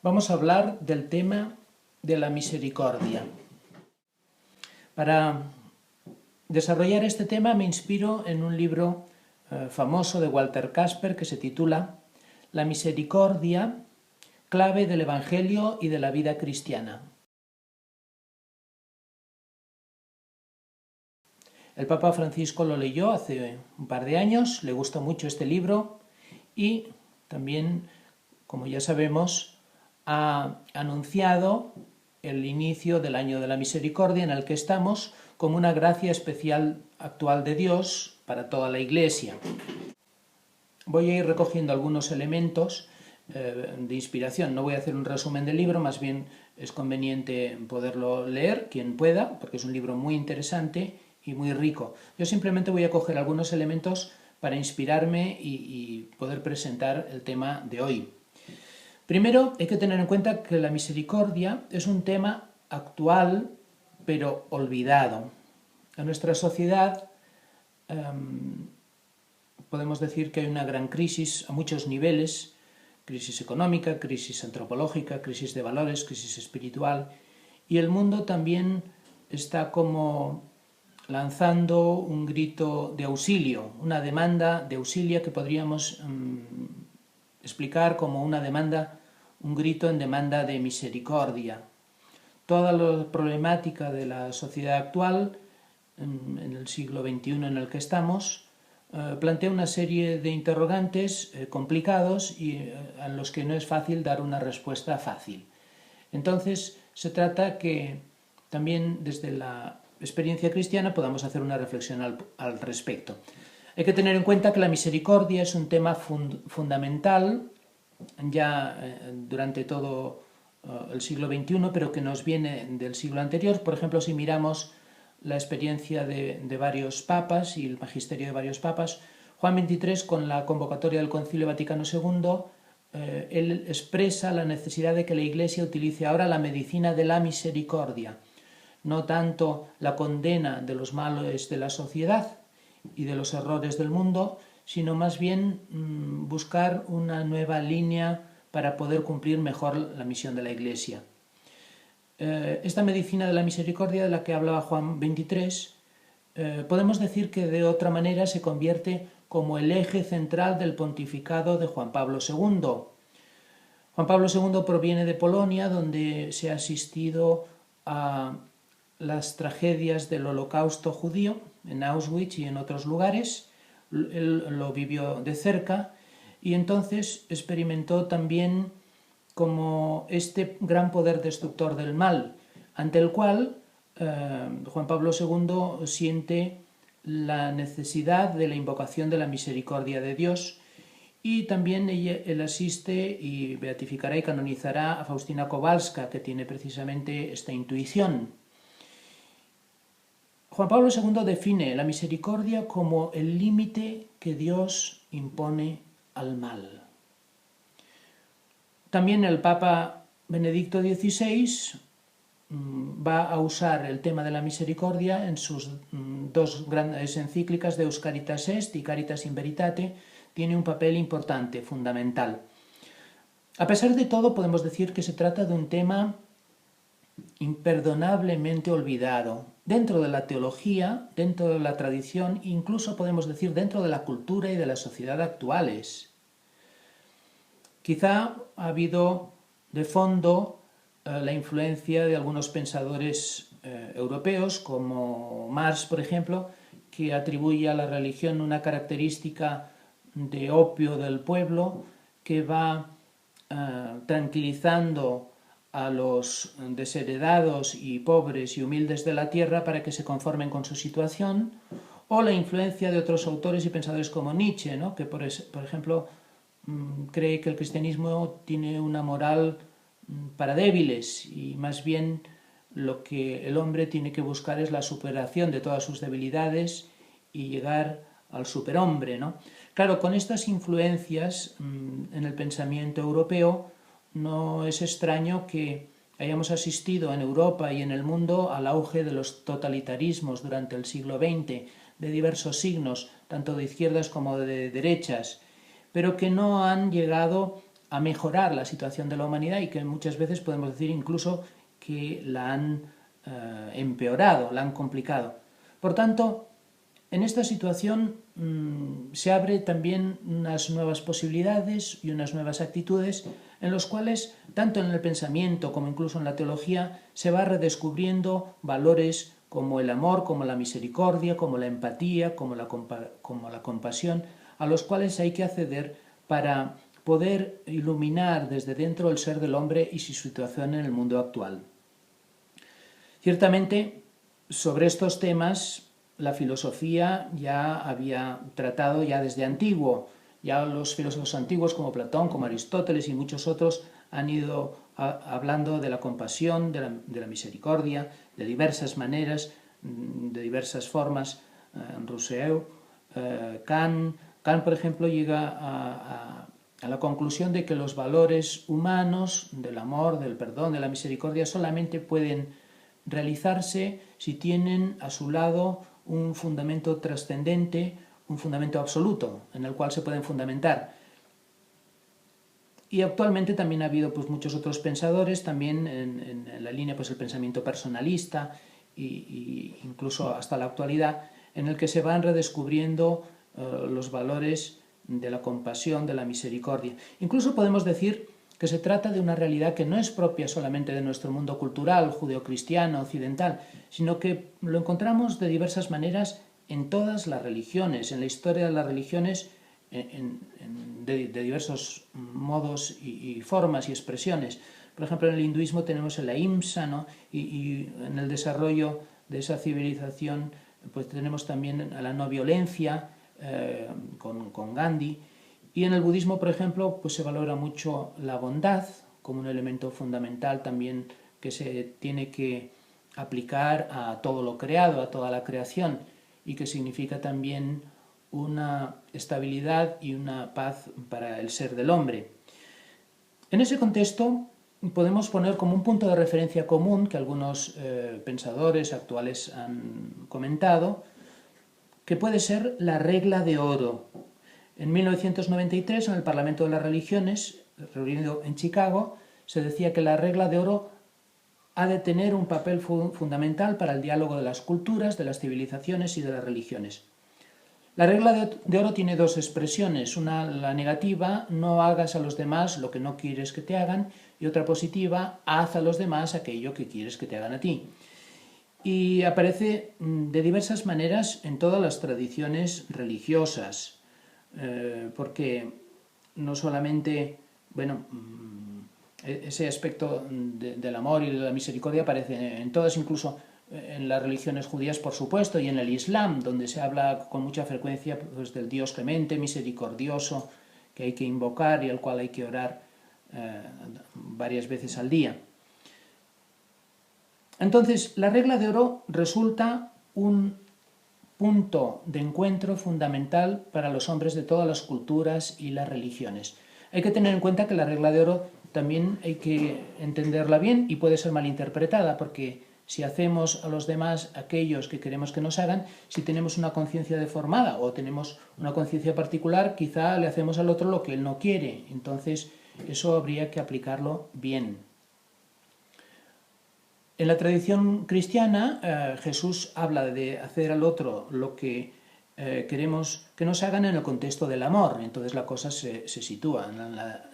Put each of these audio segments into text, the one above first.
Vamos a hablar del tema de la misericordia. Para desarrollar este tema me inspiro en un libro famoso de Walter Casper que se titula La misericordia, clave del Evangelio y de la vida cristiana. El Papa Francisco lo leyó hace un par de años, le gustó mucho este libro y también, como ya sabemos, ha anunciado el inicio del año de la misericordia en el que estamos como una gracia especial actual de Dios para toda la Iglesia. Voy a ir recogiendo algunos elementos de inspiración. No voy a hacer un resumen del libro, más bien es conveniente poderlo leer, quien pueda, porque es un libro muy interesante y muy rico. Yo simplemente voy a coger algunos elementos para inspirarme y poder presentar el tema de hoy. Primero, hay que tener en cuenta que la misericordia es un tema actual, pero olvidado. En nuestra sociedad podemos decir que hay una gran crisis a muchos niveles: crisis económica, crisis antropológica, crisis de valores, crisis espiritual, y el mundo también está como lanzando un grito de auxilio, una demanda de auxilio que podríamos explicar como una demanda, un grito en demanda de misericordia. Toda la problemática de la sociedad actual, en el siglo XXI en el que estamos, plantea una serie de interrogantes complicados y a los que no es fácil dar una respuesta fácil. Entonces, se trata que también desde la experiencia cristiana podamos hacer una reflexión al respecto. Hay que tener en cuenta que la misericordia es un tema fundamental ya durante todo el siglo XXI, pero que nos viene del siglo anterior. Por ejemplo, si miramos la experiencia de varios papas y el magisterio de varios papas, Juan XXIII, con la convocatoria del Concilio Vaticano II, él expresa la necesidad de que la Iglesia utilice ahora la medicina de la misericordia, no tanto la condena de los males de la sociedad y de los errores del mundo, sino más bien buscar una nueva línea para poder cumplir mejor la misión de la Iglesia. Esta medicina de la misericordia de la que hablaba Juan XXIII, podemos decir que de otra manera se convierte como el eje central del pontificado de Juan Pablo II. Juan Pablo II proviene de Polonia, donde se ha asistido a las tragedias del Holocausto judío, en Auschwitz y en otros lugares. Él lo vivió de cerca y entonces experimentó también como este gran poder destructor del mal, ante el cual Juan Pablo II siente la necesidad de la invocación de la misericordia de Dios, y también él asiste y beatificará y canonizará a Faustina Kowalska, que tiene precisamente esta intuición. Juan Pablo II define la misericordia como el límite que Dios impone al mal. También el Papa Benedicto XVI va a usar el tema de la misericordia en sus dos grandes encíclicas, Deus Caritas Est y Caritas in Veritate. Tiene un papel importante, fundamental. A pesar de todo, podemos decir que se trata de un tema imperdonablemente olvidado dentro de la teología, dentro de la tradición, incluso podemos decir dentro de la cultura y de la sociedad actuales. Quizá ha habido de fondo la influencia de algunos pensadores europeos, como Marx, por ejemplo, que atribuye a la religión una característica de opio del pueblo que va tranquilizando a los desheredados y pobres y humildes de la tierra para que se conformen con su situación, o la influencia de otros autores y pensadores como Nietzsche, ¿no? Que por ejemplo cree que el cristianismo tiene una moral para débiles y más bien lo que el hombre tiene que buscar es la superación de todas sus debilidades y llegar al superhombre, ¿no? Claro, con estas influencias en el pensamiento europeo no es extraño que hayamos asistido en Europa y en el mundo al auge de los totalitarismos durante el siglo XX, de diversos signos, tanto de izquierdas como de derechas, pero que no han llegado a mejorar la situación de la humanidad y que muchas veces podemos decir incluso que la han empeorado, la han complicado. Por tanto, en esta situación se abre también unas nuevas posibilidades y unas nuevas actitudes en los cuales, tanto en el pensamiento como incluso en la teología, se va redescubriendo valores como el amor, como la misericordia, como la empatía, como la compasión, a los cuales hay que acceder para poder iluminar desde dentro el ser del hombre y su situación en el mundo actual. Ciertamente, sobre estos temas, la filosofía ya había tratado ya desde antiguo. Ya los filósofos antiguos como Platón, como Aristóteles y muchos otros han ido hablando de la compasión, de la misericordia, de diversas maneras, de diversas formas. Rousseau, Kant, por ejemplo, llega a la conclusión de que los valores humanos del amor, del perdón, de la misericordia solamente pueden realizarse si tienen a su lado un fundamento trascendente, un fundamento absoluto en el cual se pueden fundamentar. Y actualmente también ha habido pues, muchos otros pensadores, también en la línea pues, el pensamiento personalista y incluso hasta la actualidad, en el que se van redescubriendo los valores de la compasión, de la misericordia. Incluso podemos decir que se trata de una realidad que no es propia solamente de nuestro mundo cultural, judeocristiano, occidental, sino que lo encontramos de diversas maneras en todas las religiones, en la historia de las religiones, de diversos modos y formas y expresiones. Por ejemplo, en el hinduismo tenemos el ahimsa, ¿no? y en el desarrollo de esa civilización pues tenemos también a la no violencia, con Gandhi. Y en el budismo, por ejemplo, pues se valora mucho la bondad como un elemento fundamental también que se tiene que aplicar a todo lo creado, a toda la creación, y que significa también una estabilidad y una paz para el ser del hombre. En ese contexto podemos poner como un punto de referencia común que algunos pensadores actuales han comentado, que puede ser la regla de oro. En 1993, en el Parlamento de las Religiones, reunido en Chicago, se decía que la regla de oro ha de tener un papel fundamental para el diálogo de las culturas, de las civilizaciones y de las religiones. La regla de oro tiene dos expresiones, una la negativa, no hagas a los demás lo que no quieres que te hagan, y otra positiva, haz a los demás aquello que quieres que te hagan a ti. Y aparece de diversas maneras en todas las tradiciones religiosas, porque no solamente, bueno, ese aspecto del amor y de la misericordia aparece en todas, incluso en las religiones judías, por supuesto, y en el Islam, donde se habla con mucha frecuencia pues, del Dios clemente, misericordioso, que hay que invocar y al cual hay que orar varias veces al día. Entonces, la regla de oro resulta un punto de encuentro fundamental para los hombres de todas las culturas y las religiones. Hay que tener en cuenta que la regla de oro también hay que entenderla bien y puede ser malinterpretada, porque si hacemos a los demás aquellos que queremos que nos hagan, si tenemos una conciencia deformada o tenemos una conciencia particular, quizá le hacemos al otro lo que él no quiere. Entonces, eso habría que aplicarlo bien. En la tradición cristiana, Jesús habla de hacer al otro lo que queremos que nos hagan en el contexto del amor. Entonces la cosa se sitúa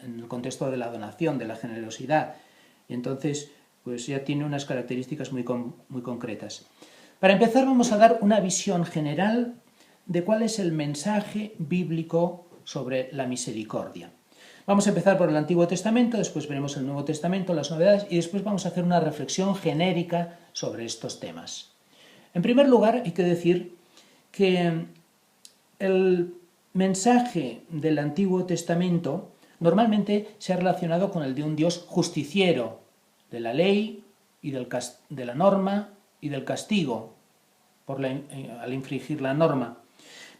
en el contexto de la donación, de la generosidad. Y entonces pues ya tiene unas características muy concretas. Para empezar vamos a dar una visión general de cuál es el mensaje bíblico sobre la misericordia. Vamos a empezar por el Antiguo Testamento, después veremos el Nuevo Testamento, las novedades, y después vamos a hacer una reflexión genérica sobre estos temas. En primer lugar, hay que decir que el mensaje del Antiguo Testamento normalmente se ha relacionado con el de un Dios justiciero, de la ley y de la norma y del castigo al infringir la norma.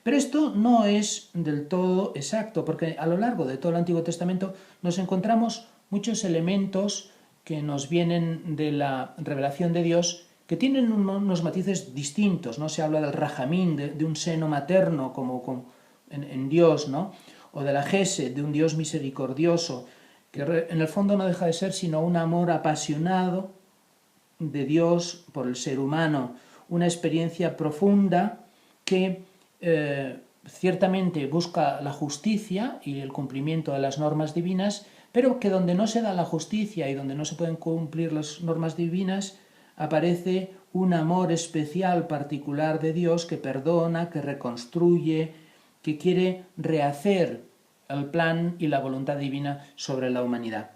Pero esto no es del todo exacto, porque a lo largo de todo el Antiguo Testamento nos encontramos muchos elementos que nos vienen de la revelación de Dios que tienen unos matices distintos, ¿no? Se habla del rajamín, de un seno materno como en Dios, ¿no? O de la gesed, de un Dios misericordioso. que en el fondo no deja de ser sino un amor apasionado de Dios por el ser humano, una experiencia profunda que ciertamente busca la justicia y el cumplimiento de las normas divinas, pero que donde no se da la justicia y donde no se pueden cumplir las normas divinas, aparece un amor especial, particular de Dios que perdona, que reconstruye, que quiere rehacer el plan y la voluntad divina sobre la humanidad.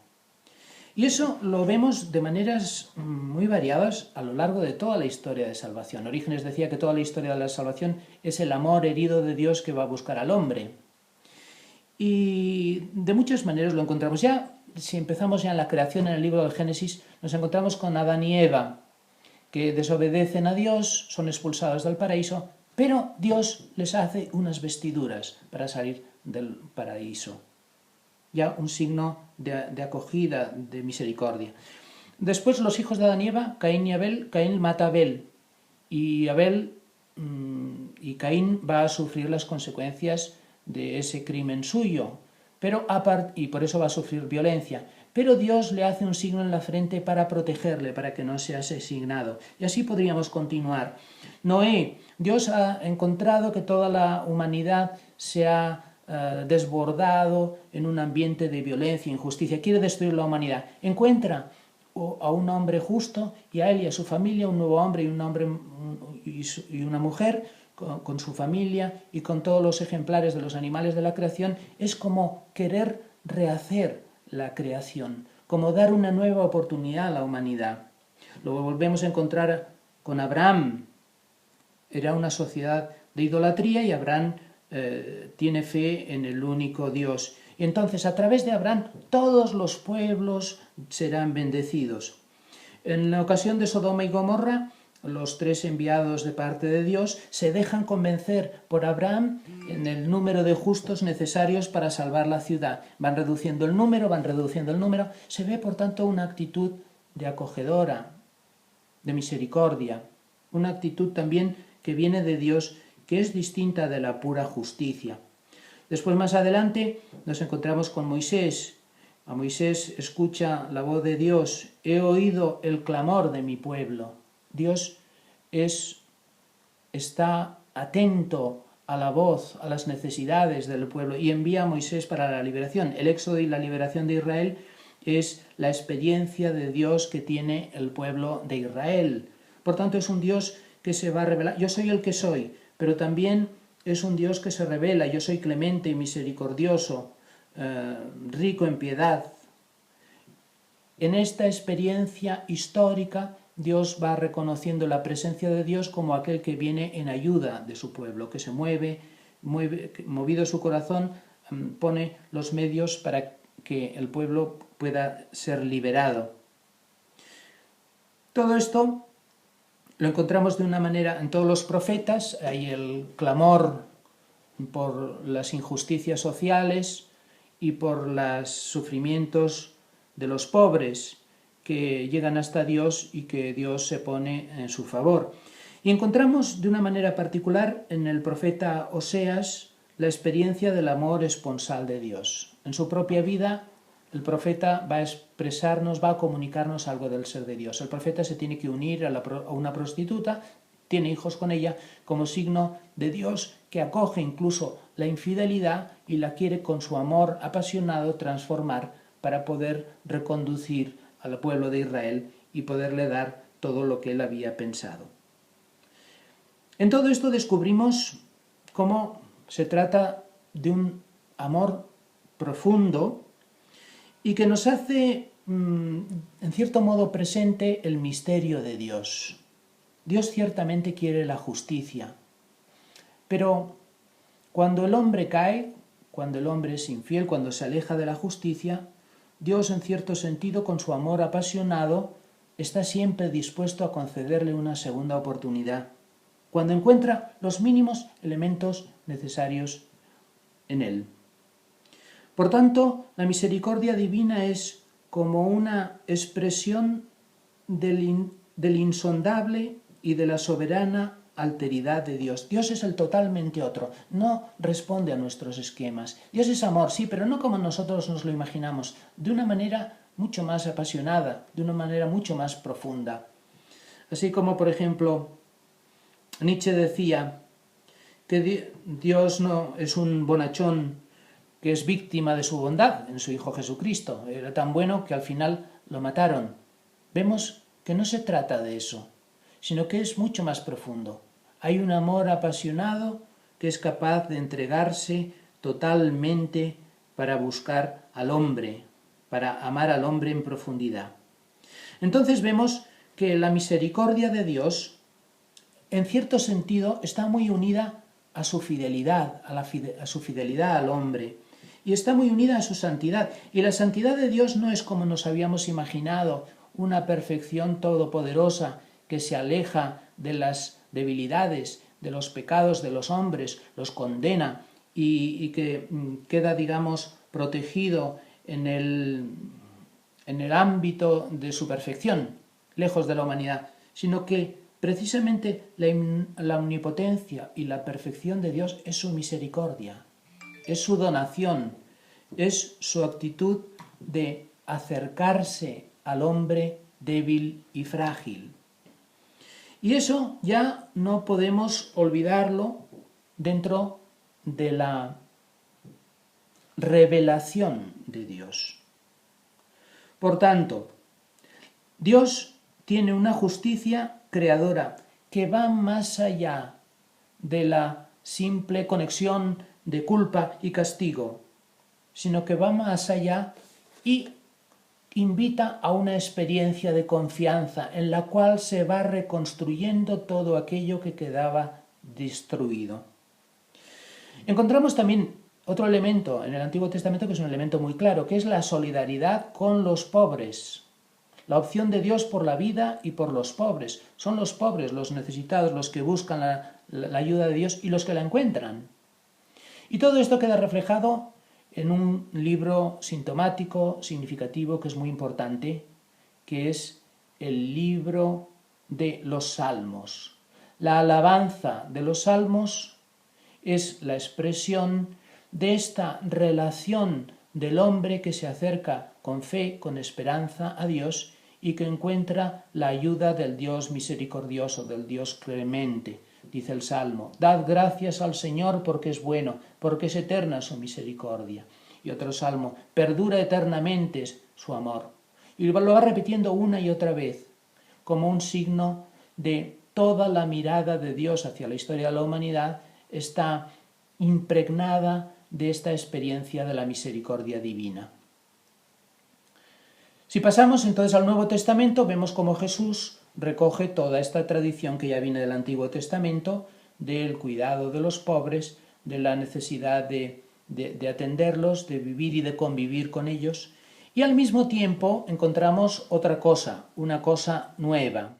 Y eso lo vemos de maneras muy variadas a lo largo de toda la historia de salvación. Orígenes decía que toda la historia de la salvación es el amor herido de Dios que va a buscar al hombre. Y de muchas maneras lo encontramos. Ya, si empezamos ya en la creación, en el libro del Génesis, nos encontramos con Adán y Eva, que desobedecen a Dios, son expulsados del paraíso, pero Dios les hace unas vestiduras para salir del paraíso. Ya un signo de acogida, de misericordia. Después los hijos de Adán y Eva, Caín y Abel, Caín mata a Abel, y y Caín va a sufrir las consecuencias de ese crimen suyo, y por eso va a sufrir violencia. Pero Dios le hace un signo en la frente para protegerle, para que no sea asesinado. Y así podríamos continuar. Noé, Dios ha encontrado que toda la humanidad se ha desbordado en un ambiente de violencia e injusticia, quiere destruir la humanidad. Encuentra a un hombre justo y a él y a su familia, un nuevo hombre y una mujer con su familia y con todos los ejemplares de los animales de la creación. Es como querer rehacer la creación, como dar una nueva oportunidad a la humanidad. Lo volvemos a encontrar con Abraham. Era una sociedad de idolatría y Abraham tiene fe en el único Dios. Y entonces, a través de Abraham, todos los pueblos serán bendecidos. En la ocasión de Sodoma y Gomorra, los tres enviados de parte de Dios se dejan convencer por Abraham en el número de justos necesarios para salvar la ciudad. Van reduciendo el número. Se ve, por tanto, una actitud de acogedora, de misericordia, una actitud también que viene de Dios, que es distinta de la pura justicia. Después, más adelante, nos encontramos con Moisés. A Moisés escucha la voz de Dios: he oído el clamor de mi pueblo. Dios está atento a la voz, a las necesidades del pueblo, y envía a Moisés para la liberación. El éxodo y la liberación de Israel es la experiencia de Dios que tiene el pueblo de Israel. Por tanto, es un Dios que se va a revelar. Yo soy el que soy, pero también es un Dios que se revela. Yo soy clemente y misericordioso, rico en piedad. En esta experiencia histórica, Dios va reconociendo la presencia de Dios como aquel que viene en ayuda de su pueblo, que se mueve, movido su corazón, pone los medios para que el pueblo pueda ser liberado. Todo esto lo encontramos de una manera en todos los profetas. Hay el clamor por las injusticias sociales y por los sufrimientos de los pobres que llegan hasta Dios y que Dios se pone en su favor. Y encontramos de una manera particular en el profeta Oseas la experiencia del amor esponsal de Dios. En su propia vida, el profeta va a expresarnos, va a comunicarnos algo del ser de Dios. El profeta se tiene que unir a una prostituta, tiene hijos con ella, como signo de Dios que acoge incluso la infidelidad y la quiere con su amor apasionado transformar para poder reconducir al pueblo de Israel y poderle dar todo lo que él había pensado. En todo esto descubrimos cómo se trata de un amor profundo y que nos hace, en cierto modo, presente el misterio de Dios. Dios ciertamente quiere la justicia, pero cuando el hombre cae, cuando el hombre es infiel, cuando se aleja de la justicia, Dios, en cierto sentido, con su amor apasionado, está siempre dispuesto a concederle una segunda oportunidad, cuando encuentra los mínimos elementos necesarios en él. Por tanto, la misericordia divina es como una expresión del insondable y de la soberana alteridad de Dios. Dios es el totalmente otro, no responde a nuestros esquemas. Dios es amor, sí, pero no como nosotros nos lo imaginamos, de una manera mucho más apasionada, de una manera mucho más profunda. Así como, por ejemplo, Nietzsche decía que Dios no es un bonachón que es víctima de su bondad en su Hijo Jesucristo. Era tan bueno que al final lo mataron. Vemos que no se trata de eso, sino que es mucho más profundo. Hay un amor apasionado que es capaz de entregarse totalmente para buscar al hombre, para amar al hombre en profundidad. Entonces vemos que la misericordia de Dios, en cierto sentido, está muy unida a su fidelidad, a su fidelidad al hombre, y está muy unida a su santidad. Y la santidad de Dios no es como nos habíamos imaginado, una perfección todopoderosa que se aleja de las debilidades, de los pecados de los hombres, los condena y que queda, digamos, protegido en el ámbito de su perfección, lejos de la humanidad, sino que precisamente la omnipotencia y la perfección de Dios es su misericordia, es su donación, es su actitud de acercarse al hombre débil y frágil. Y eso ya no podemos olvidarlo dentro de la revelación de Dios. Por tanto, Dios tiene una justicia creadora que va más allá de la simple conexión de culpa y castigo, sino que va más allá y invita a una experiencia de confianza en la cual se va reconstruyendo todo aquello que quedaba destruido. Encontramos también otro elemento en el Antiguo Testamento que es un elemento muy claro, que es la solidaridad con los pobres. La opción de Dios por la vida y por los pobres. Son los pobres, los necesitados, los que buscan la ayuda de Dios y los que la encuentran. Y todo esto queda reflejado en un libro sintomático, significativo, que es muy importante, que es el libro de los Salmos. La alabanza de los Salmos es la expresión de esta relación del hombre que se acerca con fe, con esperanza a Dios y que encuentra la ayuda del Dios misericordioso, del Dios clemente. Dice el Salmo, dad gracias al Señor porque es bueno, porque es eterna su misericordia. Y otro Salmo, perdura eternamente su amor. Y lo va repitiendo una y otra vez, como un signo de toda la mirada de Dios hacia la historia de la humanidad está impregnada de esta experiencia de la misericordia divina. Si pasamos entonces al Nuevo Testamento, vemos cómo Jesús recoge toda esta tradición que ya viene del Antiguo Testamento, del cuidado de los pobres, de la necesidad de atenderlos, de vivir y de convivir con ellos, y al mismo tiempo encontramos otra cosa, una cosa nueva.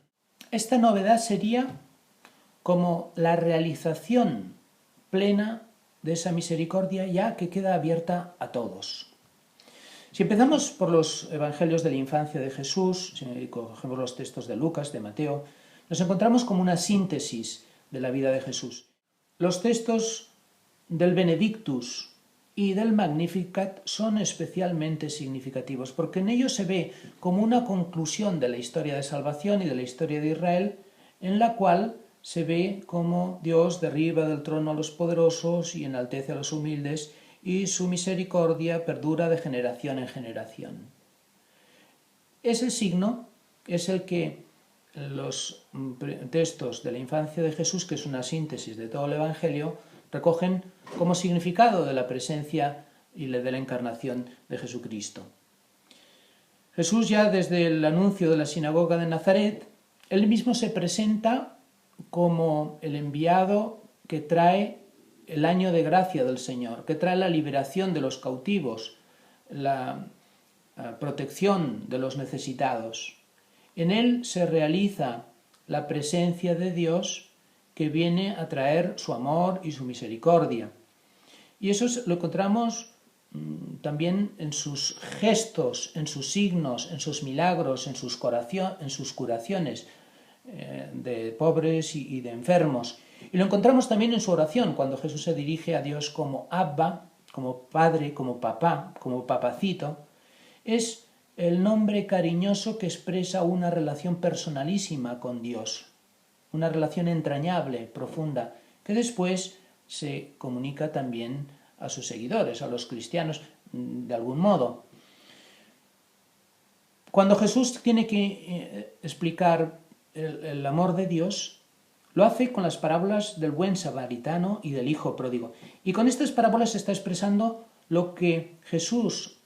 Esta novedad sería como la realización plena de esa misericordia ya que queda abierta a todos. Si empezamos por los evangelios de la infancia de Jesús, si cogemos los textos de Lucas, de Mateo, nos encontramos como una síntesis de la vida de Jesús. Los textos del Benedictus y del Magnificat son especialmente significativos, porque en ellos se ve como una conclusión de la historia de salvación y de la historia de Israel, en la cual se ve cómo Dios derriba del trono a los poderosos y enaltece a los humildes, y su misericordia perdura de generación en generación. Ese signo es el que los textos de la infancia de Jesús, que es una síntesis de todo el Evangelio, recogen como significado de la presencia y de la encarnación de Jesucristo. Jesús, ya desde el anuncio de la sinagoga de Nazaret, él mismo se presenta como el enviado que trae el año de gracia del Señor, que trae la liberación de los cautivos, la protección de los necesitados. En él se realiza la presencia de Dios que viene a traer su amor y su misericordia. Y eso lo encontramos también en sus gestos, en sus signos, en sus milagros, en sus curaciones. de pobres y de enfermos. Y lo encontramos también en su oración, cuando Jesús se dirige a Dios como Abba, como Padre, como Papá, como Papacito. Es el nombre cariñoso que expresa una relación personalísima con Dios, una relación entrañable, profunda, que después se comunica también a sus seguidores, a los cristianos, de algún modo. Cuando Jesús tiene que explicar el amor de Dios, lo hace con las parábolas del buen samaritano y del hijo pródigo. Y con estas parábolas se está expresando lo que Jesús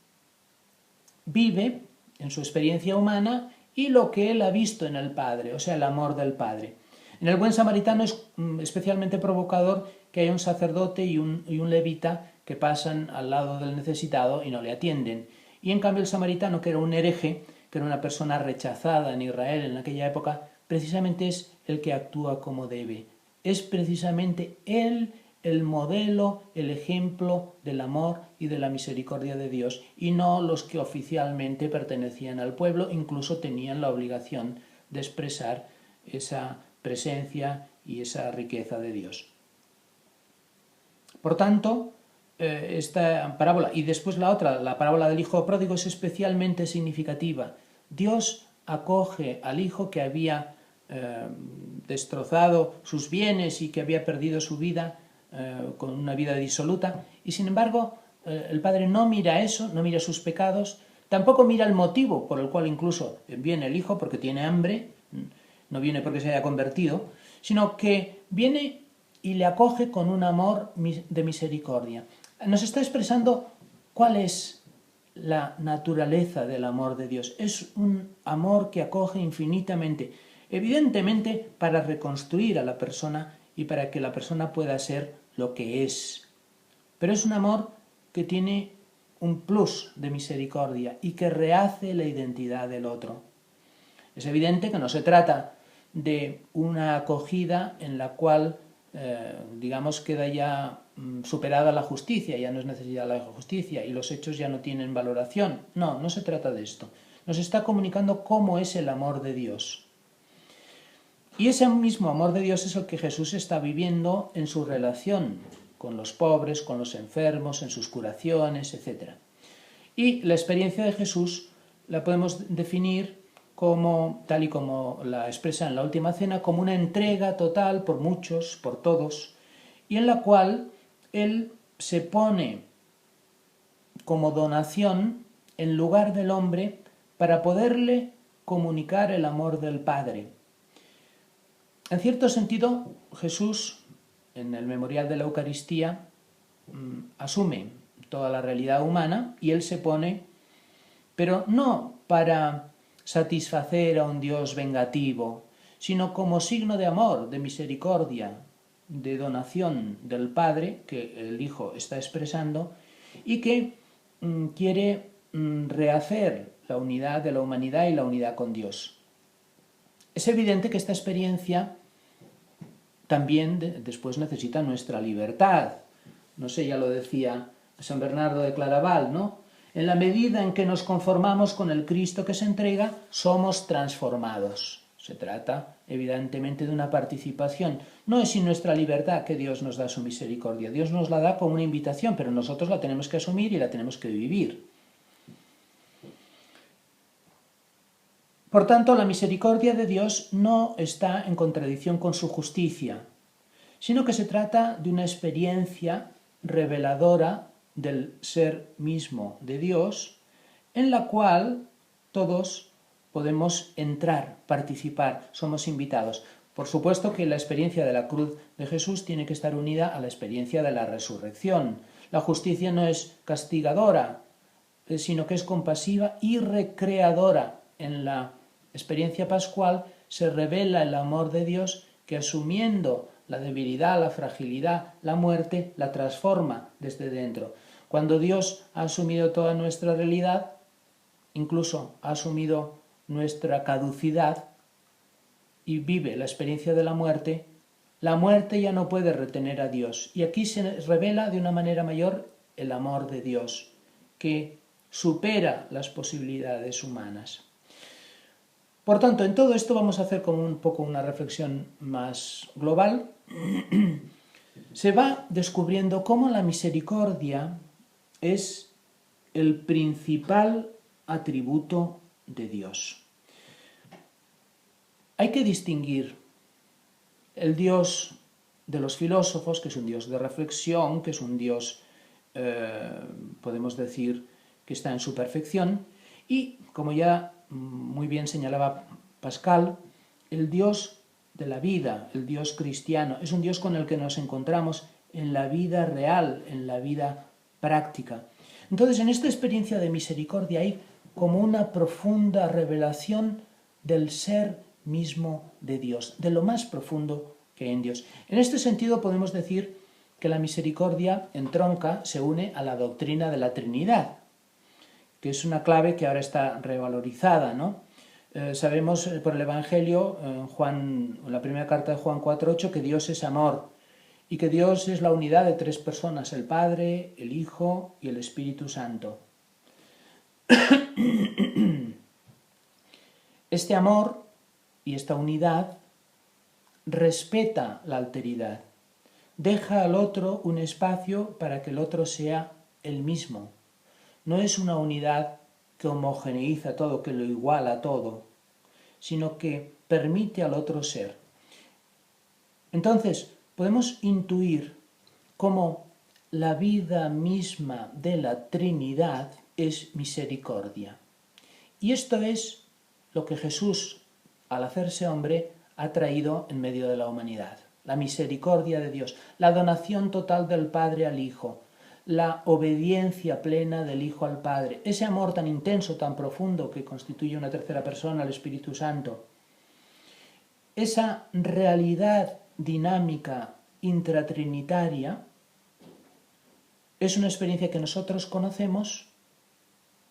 vive en su experiencia humana y lo que él ha visto en el Padre, o sea, el amor del Padre. En el buen samaritano es especialmente provocador que haya un sacerdote y un levita que pasan al lado del necesitado y no le atienden. Y en cambio el samaritano, que era un hereje, que era una persona rechazada en Israel en aquella época, precisamente es el que actúa como debe. Es precisamente él el modelo, el ejemplo del amor y de la misericordia de Dios, y no los que oficialmente pertenecían al pueblo, incluso tenían la obligación de expresar esa presencia y esa riqueza de Dios. Por tanto, esta parábola, y después la otra, la parábola del hijo pródigo, es especialmente significativa. Dios acoge al hijo que había destrozado sus bienes y que había perdido su vida con una vida disoluta, y sin embargo el padre no mira eso, no mira sus pecados, tampoco mira el motivo por el cual incluso viene el hijo, porque tiene hambre, no viene porque se haya convertido, sino que viene y le acoge con un amor de misericordia. Nos está expresando cuál es la naturaleza del amor de Dios. Es un amor que acoge infinitamente, evidentemente para reconstruir a la persona y para que la persona pueda ser lo que es. Pero es un amor que tiene un plus de misericordia y que rehace la identidad del otro. Es evidente que no se trata de una acogida en la cual, digamos, queda ya superada la justicia, ya no es necesidad la justicia y los hechos ya no tienen valoración. No, no se trata de esto. Nos está comunicando cómo es el amor de Dios. Y ese mismo amor de Dios es el que Jesús está viviendo en su relación con los pobres, con los enfermos, en sus curaciones, etc. Y la experiencia de Jesús la podemos definir como, tal y como la expresa en la Última Cena, como una entrega total por muchos, por todos, y en la cual Él se pone como donación en lugar del hombre para poderle comunicar el amor del Padre. En cierto sentido, Jesús, en el memorial de la Eucaristía, asume toda la realidad humana y Él se pone, pero no para satisfacer a un Dios vengativo, sino como signo de amor, de misericordia, de donación del Padre, que el Hijo está expresando, y que quiere rehacer la unidad de la humanidad y la unidad con Dios. Es evidente que esta experiencia también después necesita nuestra libertad. No sé, ya lo decía San Bernardo de Claraval, ¿no? En la medida en que nos conformamos con el Cristo que se entrega, somos transformados. Se trata, evidentemente, de una participación. No es sin nuestra libertad que Dios nos da su misericordia. Dios nos la da como una invitación, pero nosotros la tenemos que asumir y la tenemos que vivir. Por tanto, la misericordia de Dios no está en contradicción con su justicia, sino que se trata de una experiencia reveladora del ser mismo de Dios, en la cual todos podemos entrar, participar, somos invitados. Por supuesto que la experiencia de la cruz de Jesús tiene que estar unida a la experiencia de la resurrección. La justicia no es castigadora, sino que es compasiva y recreadora. En la experiencia pascual se revela el amor de Dios que, asumiendo la debilidad, la fragilidad, la muerte, la transforma desde dentro. Cuando Dios ha asumido toda nuestra realidad, incluso ha asumido nuestra caducidad y vive la experiencia de la muerte ya no puede retener a Dios. Y aquí se revela de una manera mayor el amor de Dios, que supera las posibilidades humanas. Por tanto, en todo esto vamos a hacer como un poco una reflexión más global. Se va descubriendo cómo la misericordia es el principal atributo de Dios. Hay que distinguir el Dios de los filósofos, que es un Dios de reflexión, que es un Dios, podemos decir, que está en su perfección, y, como ya muy bien señalaba Pascal, el Dios de la vida, el Dios cristiano, es un Dios con el que nos encontramos en la vida real, en la vida práctica. Entonces, en esta experiencia de misericordia hay como una profunda revelación del ser mismo de Dios, de lo más profundo que hay en Dios. En este sentido podemos decir que la misericordia entronca, se une a la doctrina de la Trinidad, que es una clave que ahora está revalorizada, ¿no? Sabemos por el Evangelio, en la primera carta de Juan 4:8, que Dios es amor y que Dios es la unidad de tres personas, el Padre, el Hijo y el Espíritu Santo. Este amor y esta unidad respeta la alteridad, deja al otro un espacio para que el otro sea el mismo. No es una unidad que homogeneiza todo, que lo iguala todo, sino que permite al otro ser. Entonces, podemos intuir cómo la vida misma de la Trinidad es misericordia. Y esto es lo que Jesús, al hacerse hombre, ha traído en medio de la humanidad. La misericordia de Dios, la donación total del Padre al Hijo, la obediencia plena del Hijo al Padre, ese amor tan intenso, tan profundo que constituye una tercera persona, el Espíritu Santo, esa realidad dinámica intratrinitaria es una experiencia que nosotros conocemos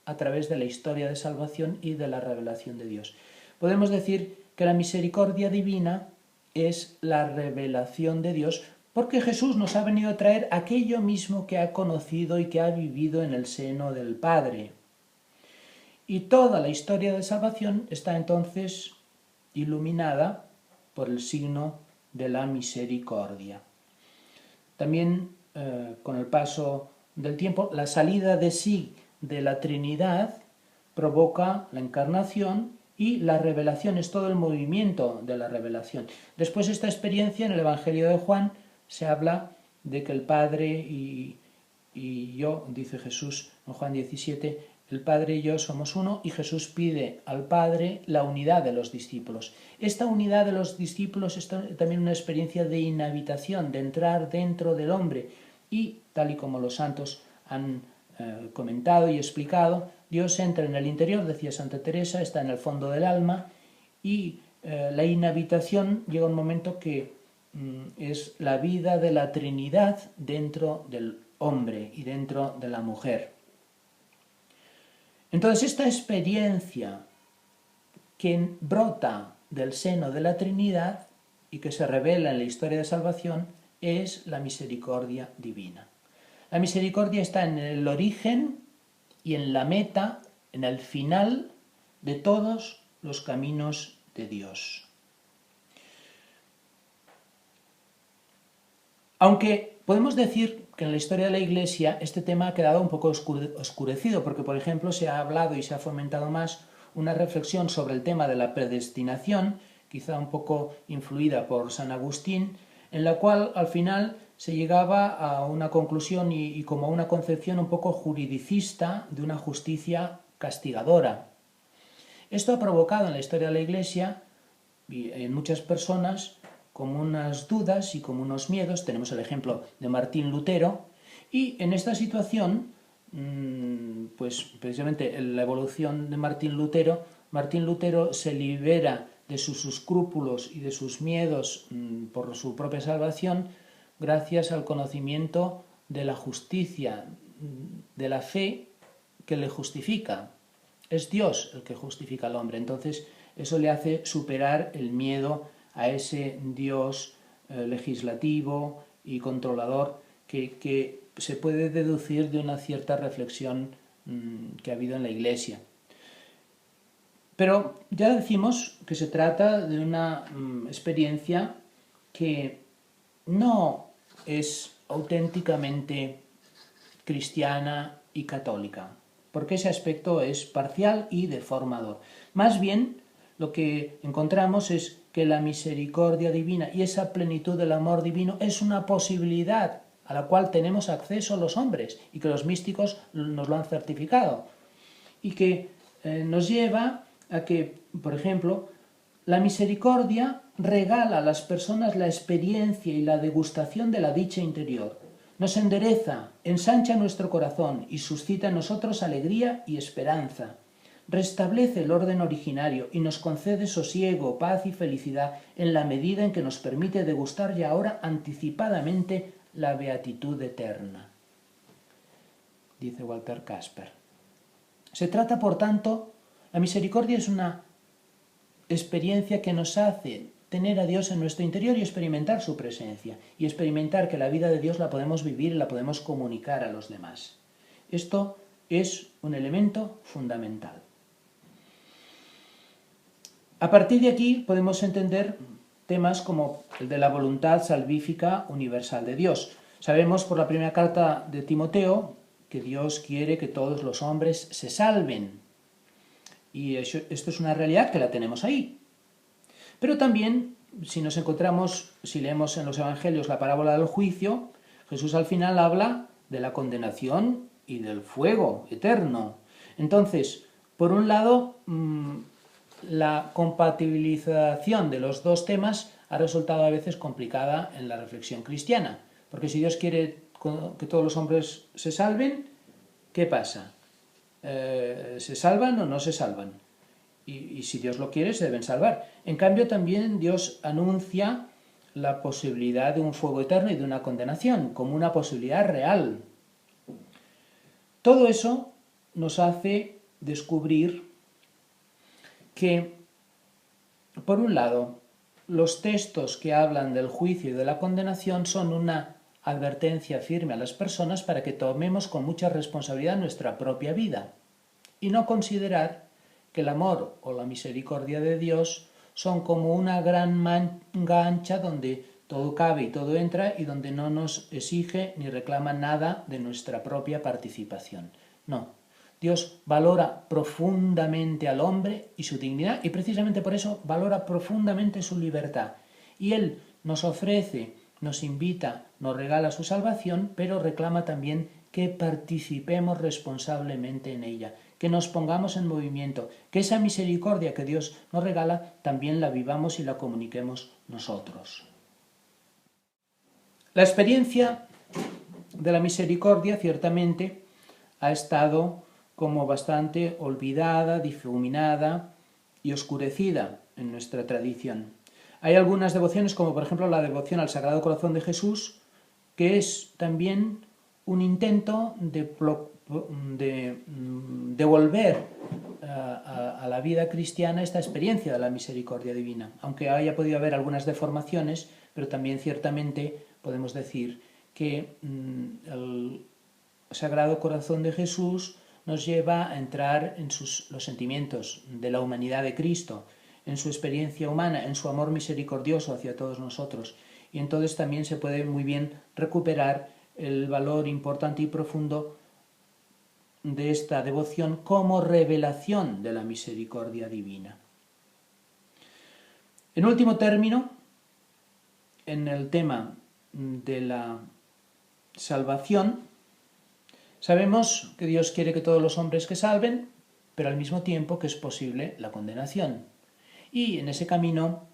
a través de la historia de salvación y de la revelación de Dios. Podemos decir que la misericordia divina es la revelación de Dios, porque Jesús nos ha venido a traer aquello mismo que ha conocido y que ha vivido en el seno del Padre. Y toda la historia de salvación está entonces iluminada por el signo de la misericordia. También, con el paso del tiempo, la salida de sí de la Trinidad provoca la encarnación y la revelación, es todo el movimiento de la revelación. Después, esta experiencia en el Evangelio de Juan se habla de que el Padre y yo, dice Jesús en Juan 17, el Padre y yo somos uno, y Jesús pide al Padre la unidad de los discípulos. Esta unidad de los discípulos es también una experiencia de inhabitación, de entrar dentro del hombre, y tal y como los santos han comentado y explicado, Dios entra en el interior, decía Santa Teresa, está en el fondo del alma, y la inhabitación llega un momento que es la vida de la Trinidad dentro del hombre y dentro de la mujer. Entonces, esta experiencia que brota del seno de la Trinidad y que se revela en la historia de salvación es la misericordia divina. La misericordia está en el origen y en la meta, en el final de todos los caminos de Dios. Aunque podemos decir que en la historia de la Iglesia este tema ha quedado un poco oscurecido, porque, por ejemplo, se ha hablado y se ha fomentado más una reflexión sobre el tema de la predestinación, quizá un poco influida por San Agustín, en la cual al final se llegaba a una conclusión y como a una concepción un poco juridicista de una justicia castigadora. Esto ha provocado en la historia de la Iglesia y en muchas personas como unas dudas y como unos miedos. Tenemos el ejemplo de Martín Lutero, y en esta situación, pues precisamente en la evolución de Martín Lutero se libera de sus escrúpulos y de sus miedos por su propia salvación gracias al conocimiento de la justicia, de la fe que le justifica. Es Dios el que justifica al hombre, entonces eso le hace superar el miedo a ese Dios legislativo y controlador que se puede deducir de una cierta reflexión que ha habido en la Iglesia. Pero ya decimos que se trata de una experiencia que no es auténticamente cristiana y católica, porque ese aspecto es parcial y deformador. Más bien, lo que encontramos es que la misericordia divina y esa plenitud del amor divino es una posibilidad a la cual tenemos acceso los hombres y que los místicos nos lo han certificado y que nos lleva a que, por ejemplo, la misericordia regala a las personas la experiencia y la degustación de la dicha interior. Nos endereza, ensancha nuestro corazón y suscita en nosotros alegría y esperanza. Restablece el orden originario y nos concede sosiego, paz y felicidad en la medida en que nos permite degustar ya ahora anticipadamente la beatitud eterna. Dice Walter Casper. Se trata, por tanto, la misericordia es una experiencia que nos hace tener a Dios en nuestro interior y experimentar su presencia, y experimentar que la vida de Dios la podemos vivir y la podemos comunicar a los demás. Esto es un elemento fundamental. A partir de aquí podemos entender temas como el de la voluntad salvífica universal de Dios. Sabemos por la primera carta de Timoteo que Dios quiere que todos los hombres se salven. Y esto es una realidad que la tenemos ahí. Pero también, si leemos en los evangelios la parábola del juicio, Jesús al final habla de la condenación y del fuego eterno. Entonces, por un lado, la compatibilización de los dos temas ha resultado a veces complicada en la reflexión cristiana. Porque si Dios quiere que todos los hombres se salven, ¿qué pasa? ¿Se salvan o no se salvan? Y si Dios lo quiere, se deben salvar. En cambio, también Dios anuncia la posibilidad de un fuego eterno y de una condenación, como una posibilidad real. Todo eso nos hace descubrir que, por un lado, los textos que hablan del juicio y de la condenación son una advertencia firme a las personas para que tomemos con mucha responsabilidad nuestra propia vida y no considerar que el amor o la misericordia de Dios son como una gran manga ancha donde todo cabe y todo entra y donde no nos exige ni reclama nada de nuestra propia participación. No, Dios valora profundamente al hombre y su dignidad y precisamente por eso valora profundamente su libertad. Y Él nos ofrece, nos invita, nos regala su salvación, pero reclama también que participemos responsablemente en ella, que nos pongamos en movimiento, que esa misericordia que Dios nos regala también la vivamos y la comuniquemos nosotros. La experiencia de la misericordia ciertamente ha estado como bastante olvidada, difuminada y oscurecida en nuestra tradición. Hay algunas devociones, como por ejemplo la devoción al Sagrado Corazón de Jesús, que es también un intento de devolver a la vida cristiana esta experiencia de la misericordia divina. Aunque haya podido haber algunas deformaciones, pero también ciertamente podemos decir que el Sagrado Corazón de Jesús nos lleva a entrar en los sentimientos de la humanidad de Cristo, en su experiencia humana, en su amor misericordioso hacia todos nosotros. Y entonces también se puede muy bien recuperar el valor importante y profundo de esta devoción como revelación de la misericordia divina. En último término, en el tema de la salvación, sabemos que Dios quiere que todos los hombres que salven, pero al mismo tiempo que es posible la condenación. Y en ese camino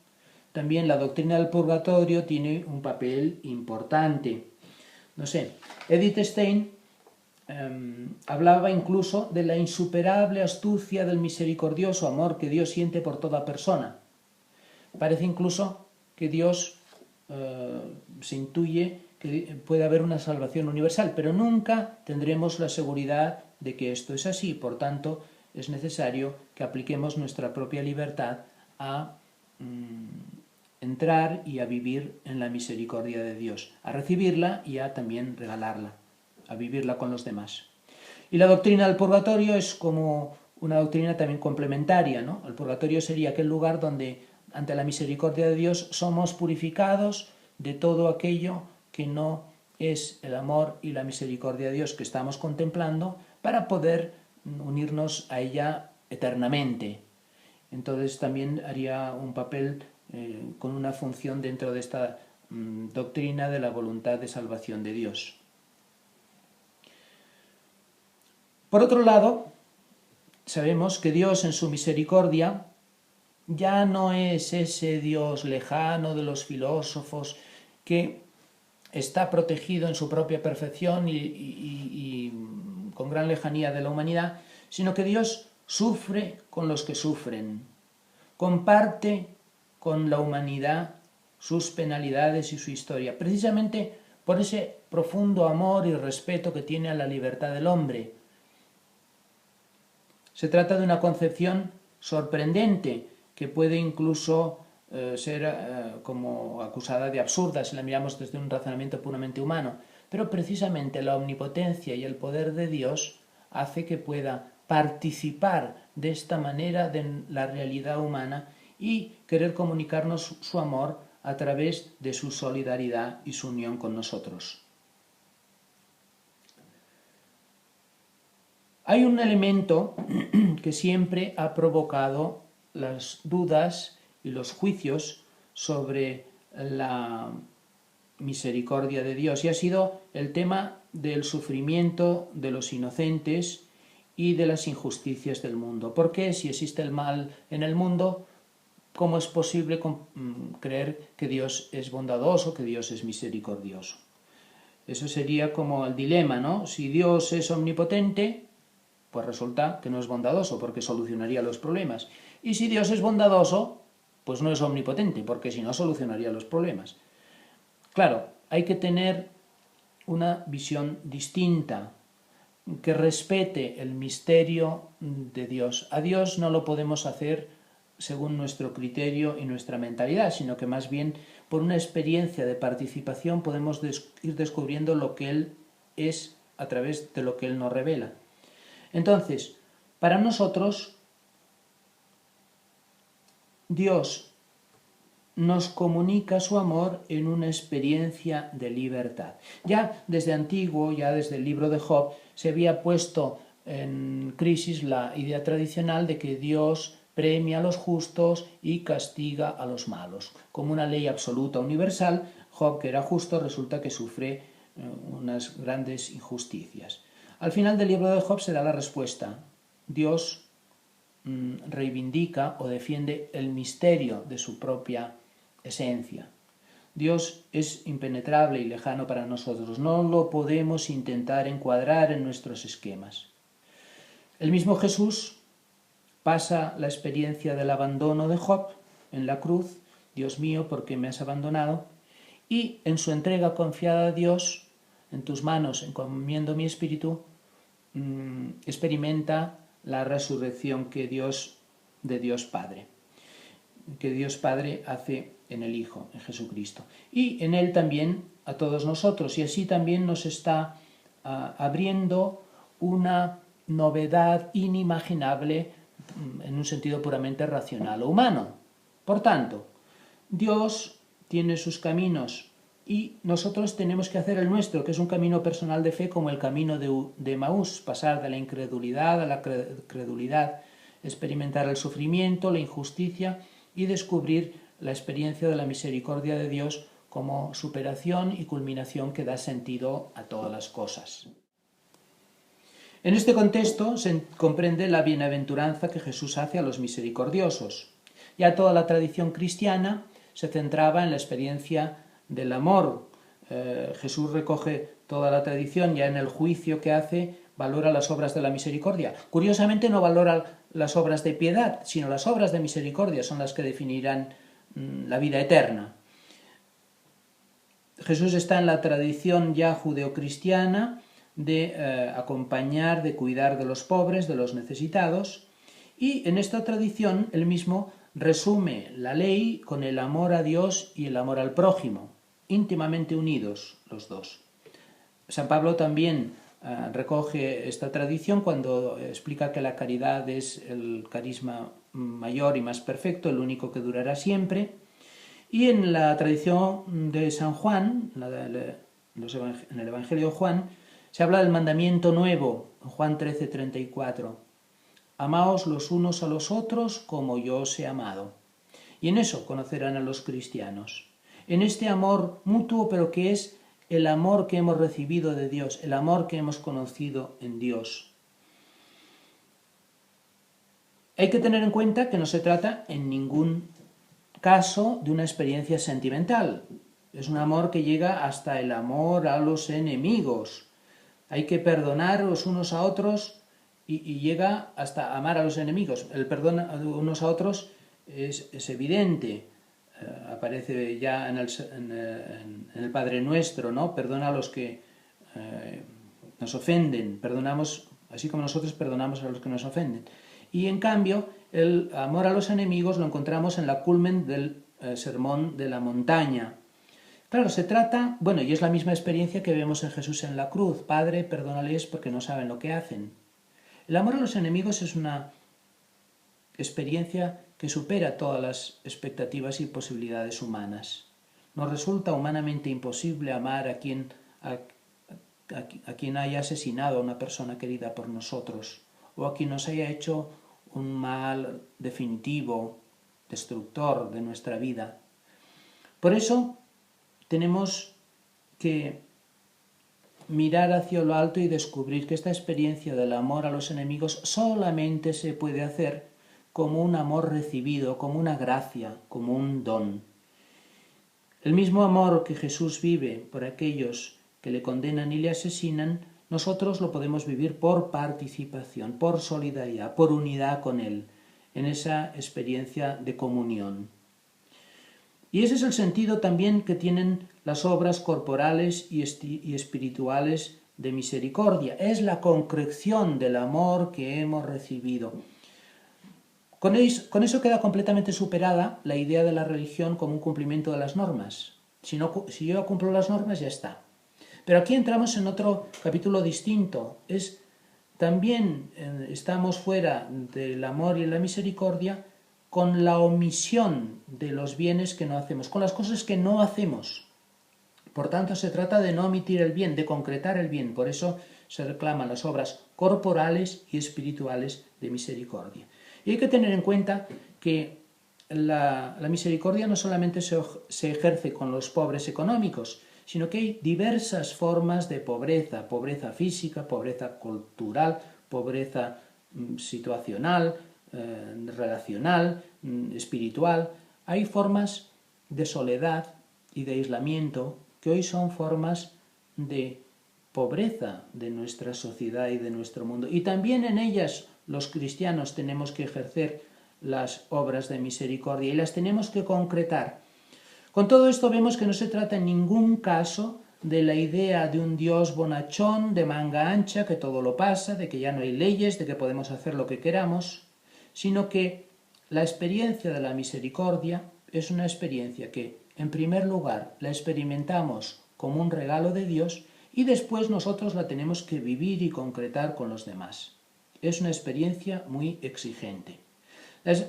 también la doctrina del purgatorio tiene un papel importante. No sé, Edith Stein hablaba incluso de la insuperable astucia del misericordioso amor que Dios siente por toda persona. Parece incluso que Dios se intuye que puede haber una salvación universal, pero nunca tendremos la seguridad de que esto es así. Por tanto, es necesario que apliquemos nuestra propia libertad a entrar y a vivir en la misericordia de Dios, a recibirla y a también regalarla, a vivirla con los demás. Y la doctrina del purgatorio es como una doctrina también complementaria, ¿no? El purgatorio sería aquel lugar donde, ante la misericordia de Dios, somos purificados de todo aquello que no es el amor y la misericordia de Dios que estamos contemplando, para poder unirnos a ella eternamente. Entonces también haría un papel con una función dentro de esta doctrina de la voluntad de salvación de Dios. Por otro lado, sabemos que Dios en su misericordia ya no es ese Dios lejano de los filósofos que está protegido en su propia perfección y con gran lejanía de la humanidad, sino que Dios sufre con los que sufren, comparte con la humanidad sus penalidades y su historia, precisamente por ese profundo amor y respeto que tiene a la libertad del hombre. Se trata de una concepción sorprendente que puede incluso ser como acusada de absurda si la miramos desde un razonamiento puramente humano, pero precisamente la omnipotencia y el poder de Dios hace que pueda participar de esta manera de la realidad humana y querer comunicarnos su amor a través de su solidaridad y su unión con nosotros. Hay un elemento que siempre ha provocado las dudas y los juicios sobre la misericordia de Dios, y ha sido el tema del sufrimiento de los inocentes y de las injusticias del mundo. ¿Por qué, si existe el mal en el mundo, cómo es posible creer que Dios es bondadoso, que Dios es misericordioso? Eso sería como el dilema, ¿no? Si Dios es omnipotente, pues resulta que no es bondadoso, porque solucionaría los problemas. Y si Dios es bondadoso, pues no es omnipotente, porque si no solucionaría los problemas. Claro, hay que tener una visión distinta, que respete el misterio de Dios. A Dios no lo podemos hacer según nuestro criterio y nuestra mentalidad, sino que más bien por una experiencia de participación podemos ir descubriendo lo que Él es a través de lo que Él nos revela. Entonces, para nosotros, Dios nos comunica su amor en una experiencia de libertad. Ya desde antiguo, ya desde el libro de Job, se había puesto en crisis la idea tradicional de que Dios premia a los justos y castiga a los malos. Como una ley absoluta universal, Job, que era justo, resulta que sufre unas grandes injusticias. Al final del libro de Job se da la respuesta. Dios reivindica o defiende el misterio de su propia esencia. Dios es impenetrable y lejano para nosotros. No lo podemos intentar encuadrar en nuestros esquemas. El mismo Jesús pasa la experiencia del abandono de Job en la cruz. Dios mío, ¿por qué me has abandonado? Y en su entrega confiada a Dios, en tus manos encomiendo mi espíritu, experimenta la resurrección de Dios Padre, que Dios Padre hace en el Hijo, en Jesucristo. Y en Él también a todos nosotros, y así también nos está abriendo una novedad inimaginable en un sentido puramente racional o humano. Por tanto, Dios tiene sus caminos y nosotros tenemos que hacer el nuestro, que es un camino personal de fe como el camino de Emaús, pasar de la incredulidad a la credulidad, experimentar el sufrimiento, la injusticia y descubrir la experiencia de la misericordia de Dios como superación y culminación que da sentido a todas las cosas. En este contexto se comprende la bienaventuranza que Jesús hace a los misericordiosos. Ya toda la tradición cristiana se centraba en la experiencia del amor. Jesús recoge toda la tradición, ya en el juicio que hace valora las obras de la misericordia. Curiosamente no valora las obras de piedad, sino las obras de misericordia son las que definirán la vida eterna. Jesús está en la tradición ya judeocristiana de acompañar, de cuidar de los pobres, de los necesitados, y en esta tradición él mismo resume la ley con el amor a Dios y el amor al prójimo, íntimamente unidos los dos. San Pablo también recoge esta tradición cuando explica que la caridad es el carisma mayor y más perfecto, el único que durará siempre. Y en la tradición de San Juan, en el Evangelio de Juan, se habla del mandamiento nuevo, Juan 13:34. Amaos los unos a los otros como yo os he amado. Y en eso conocerán a los cristianos. En este amor mutuo, pero que es el amor que hemos recibido de Dios, el amor que hemos conocido en Dios. Hay que tener en cuenta que no se trata en ningún caso de una experiencia sentimental. Es un amor que llega hasta el amor a los enemigos. Hay que perdonar los unos a otros y llega hasta amar a los enemigos. El perdón a unos a otros es evidente. Aparece ya en el Padre Nuestro, ¿no? Perdona a los que nos ofenden, perdonamos, así como nosotros perdonamos a los que nos ofenden. Y en cambio, el amor a los enemigos lo encontramos en la culmen del sermón de la montaña. Claro, se trata, bueno, y es la misma experiencia que vemos en Jesús en la cruz. Padre, perdónales porque no saben lo que hacen. El amor a los enemigos es una experiencia que supera todas las expectativas y posibilidades humanas. Nos resulta humanamente imposible amar a quien haya asesinado a una persona querida por nosotros, o a quien nos haya hecho un mal definitivo, destructor de nuestra vida. Por eso tenemos que mirar hacia lo alto y descubrir que esta experiencia del amor a los enemigos solamente se puede hacer como un amor recibido, como una gracia, como un don. El mismo amor que Jesús vive por aquellos que le condenan y le asesinan, nosotros lo podemos vivir por participación, por solidaridad, por unidad con Él, en esa experiencia de comunión. Y ese es el sentido también que tienen las obras corporales y espirituales de misericordia. Es la concreción del amor que hemos recibido. Con eso queda completamente superada la idea de la religión como un cumplimiento de las normas. Si yo cumplo las normas, ya está. Pero aquí entramos en otro capítulo distinto. También estamos fuera del amor y la misericordia con la omisión de los bienes que no hacemos, con las cosas que no hacemos. Por tanto, se trata de no omitir el bien, de concretar el bien. Por eso se reclaman las obras corporales y espirituales de misericordia. Y hay que tener en cuenta que la misericordia no solamente se ejerce con los pobres económicos, sino que hay diversas formas de pobreza, pobreza física, pobreza cultural, pobreza situacional, relacional, espiritual. Hay formas de soledad y de aislamiento que hoy son formas de pobreza de nuestra sociedad y de nuestro mundo. Y también en ellas los cristianos tenemos que ejercer las obras de misericordia y las tenemos que concretar. Con todo esto vemos que no se trata en ningún caso de la idea de un Dios bonachón, de manga ancha, que todo lo pasa, de que ya no hay leyes, de que podemos hacer lo que queramos, sino que la experiencia de la misericordia es una experiencia que, en primer lugar, la experimentamos como un regalo de Dios y después nosotros la tenemos que vivir y concretar con los demás. Es una experiencia muy exigente.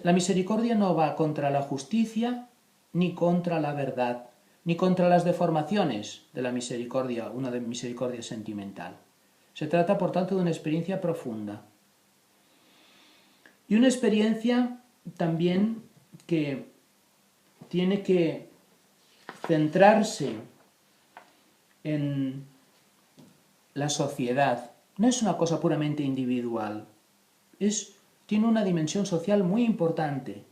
La misericordia no va contra la justicia, ni contra la verdad, ni contra las deformaciones de la misericordia, una misericordia sentimental. Se trata, por tanto, de una experiencia profunda. Y una experiencia también que tiene que centrarse en la sociedad. No es una cosa puramente individual, tiene una dimensión social muy importante.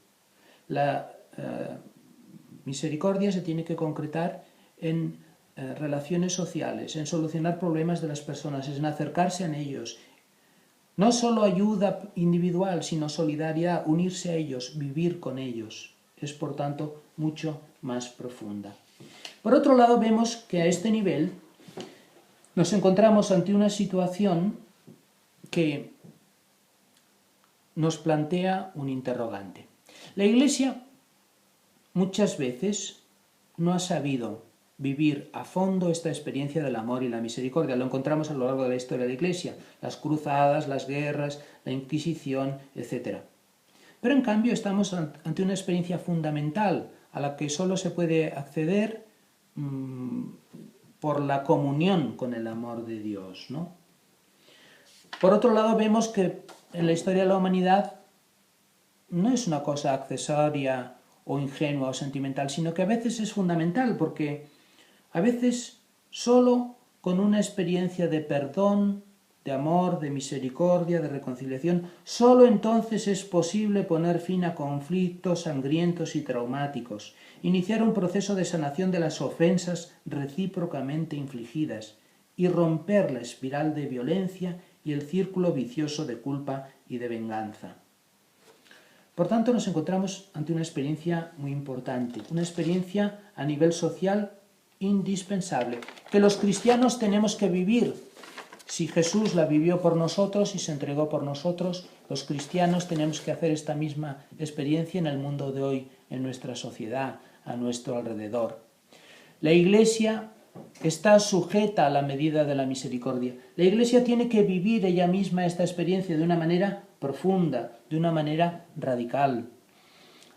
La misericordia se tiene que concretar en relaciones sociales, en solucionar problemas de las personas, en acercarse a ellos. No solo ayuda individual, sino solidaridad, unirse a ellos, vivir con ellos. Es, por tanto, mucho más profunda. Por otro lado, vemos que a este nivel nos encontramos ante una situación que nos plantea un interrogante. La Iglesia muchas veces no ha sabido vivir a fondo esta experiencia del amor y la misericordia. Lo encontramos a lo largo de la historia de la Iglesia, las cruzadas, las guerras, la Inquisición, etc. Pero en cambio estamos ante una experiencia fundamental a la que solo se puede acceder por la comunión con el amor de Dios, ¿no? Por otro lado, vemos que en la historia de la humanidad no es una cosa accesoria o ingenua o sentimental, sino que a veces es fundamental, porque a veces solo con una experiencia de perdón, de amor, de misericordia, de reconciliación, solo entonces es posible poner fin a conflictos sangrientos y traumáticos, iniciar un proceso de sanación de las ofensas recíprocamente infligidas y romper la espiral de violencia y el círculo vicioso de culpa y de venganza. Por tanto, nos encontramos ante una experiencia muy importante, una experiencia a nivel social indispensable, que los cristianos tenemos que vivir. Si Jesús la vivió por nosotros y se entregó por nosotros, los cristianos tenemos que hacer esta misma experiencia en el mundo de hoy, en nuestra sociedad, a nuestro alrededor. La Iglesia está sujeta a la medida de la misericordia. La Iglesia tiene que vivir ella misma esta experiencia de una manera profunda, de una manera radical.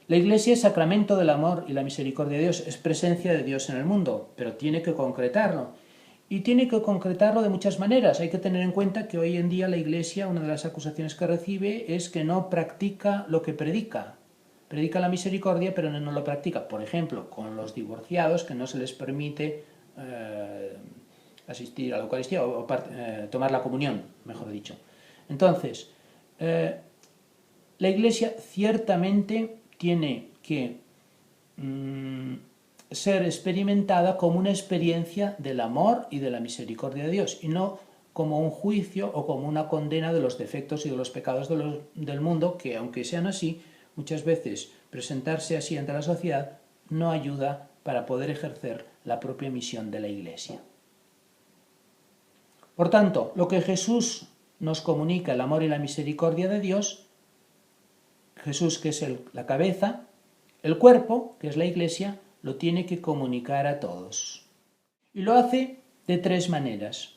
La Iglesia es sacramento del amor y la misericordia de Dios, es presencia de Dios en el mundo, pero tiene que concretarlo. Y tiene que concretarlo de muchas maneras. Hay que tener en cuenta que hoy en día la Iglesia, una de las acusaciones que recibe es que no practica lo que predica. Predica la misericordia, pero no lo practica. Por ejemplo, con los divorciados, que no se les permite asistir a la Eucaristía o tomar la comunión, mejor dicho. Entonces, la Iglesia ciertamente tiene que ser experimentada como una experiencia del amor y de la misericordia de Dios, y no como un juicio o como una condena de los defectos y de los pecados del mundo, que aunque sean así, muchas veces presentarse así ante la sociedad no ayuda para poder ejercer la propia misión de la Iglesia. Por tanto, lo que Jesús nos comunica, el amor y la misericordia de Dios, Jesús, que es la cabeza, el cuerpo, que es la Iglesia, lo tiene que comunicar a todos. Y lo hace de tres maneras.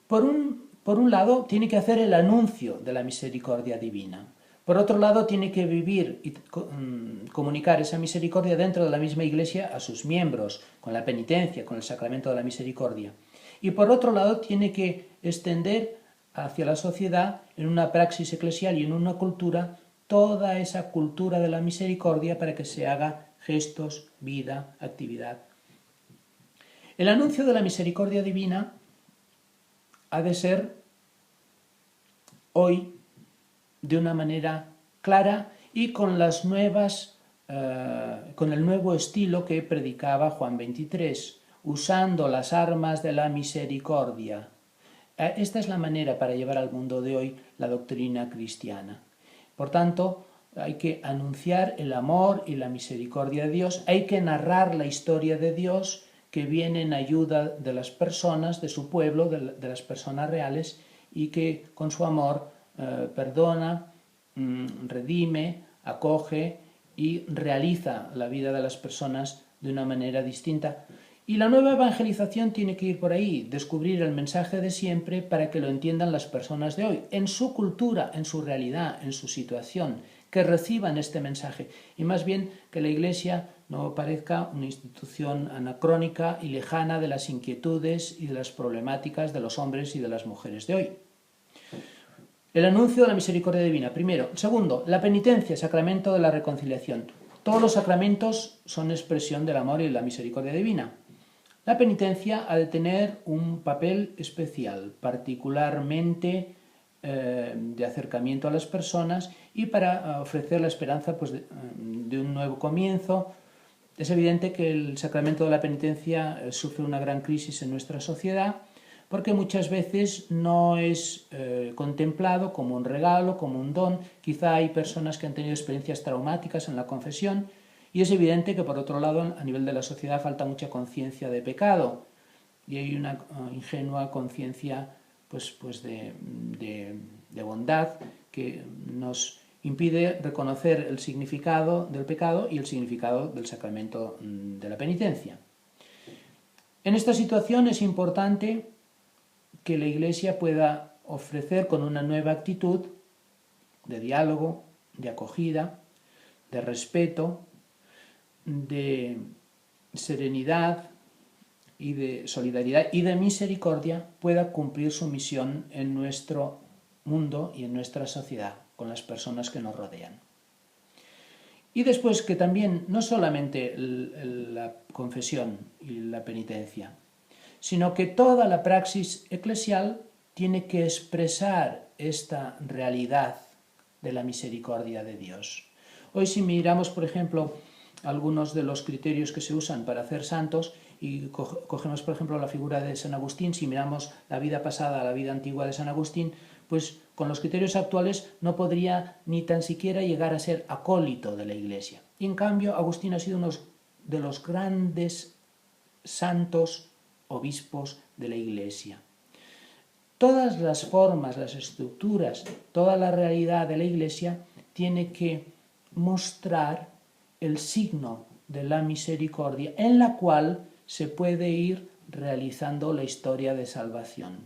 Por un lado, tiene que hacer el anuncio de la misericordia divina. Por otro lado, tiene que vivir y comunicar esa misericordia dentro de la misma Iglesia a sus miembros, con la penitencia, con el sacramento de la misericordia. Y por otro lado, tiene que extender hacia la sociedad, en una praxis eclesial y en una cultura, toda esa cultura de la misericordia para que se haga gestos, vida, actividad. El anuncio de la misericordia divina ha de ser hoy de una manera clara y con con el nuevo estilo que predicaba Juan 23, usando las armas de la misericordia. Esta es la manera para llevar al mundo de hoy la doctrina cristiana. Por tanto, hay que anunciar el amor y la misericordia de Dios, hay que narrar la historia de Dios que viene en ayuda de las personas, de su pueblo, de las personas reales, y que con su amor perdona, redime, acoge y realiza la vida de las personas de una manera distinta. Y la nueva evangelización tiene que ir por ahí, descubrir el mensaje de siempre para que lo entiendan las personas de hoy, en su cultura, en su realidad, en su situación, que reciban este mensaje, y más bien que la Iglesia no parezca una institución anacrónica y lejana de las inquietudes y de las problemáticas de los hombres y de las mujeres de hoy. El anuncio de la misericordia divina, primero. Segundo, la penitencia, sacramento de la reconciliación. Todos los sacramentos son expresión del amor y de la misericordia divina. La penitencia ha de tener un papel especial, particularmente de acercamiento a las personas y para ofrecer la esperanza de un nuevo comienzo. Es evidente que el sacramento de la penitencia sufre una gran crisis en nuestra sociedad porque muchas veces no es contemplado como un regalo, como un don. Quizá hay personas que han tenido experiencias traumáticas en la confesión y es evidente que, por otro lado, a nivel de la sociedad falta mucha conciencia de pecado y hay una ingenua conciencia de bondad que nos impide reconocer el significado del pecado y el significado del sacramento de la penitencia. En esta situación es importante que la Iglesia pueda ofrecer con una nueva actitud de diálogo, de acogida, de respeto, de serenidad y de solidaridad y de misericordia, pueda cumplir su misión en nuestro mundo y en nuestra sociedad, con las personas que nos rodean. Y después que también, no solamente la confesión y la penitencia, sino que toda la praxis eclesial tiene que expresar esta realidad de la misericordia de Dios. Hoy si miramos, por ejemplo, algunos de los criterios que se usan para hacer santos, y cogemos, por ejemplo, la figura de San Agustín, si miramos la vida pasada, la vida antigua de San Agustín, pues con los criterios actuales no podría ni tan siquiera llegar a ser acólito de la Iglesia. Y en cambio, Agustín ha sido uno de los grandes santos obispos de la Iglesia. Todas las formas, las estructuras, toda la realidad de la Iglesia tiene que mostrar el signo de la misericordia en la cual se puede ir realizando la historia de salvación.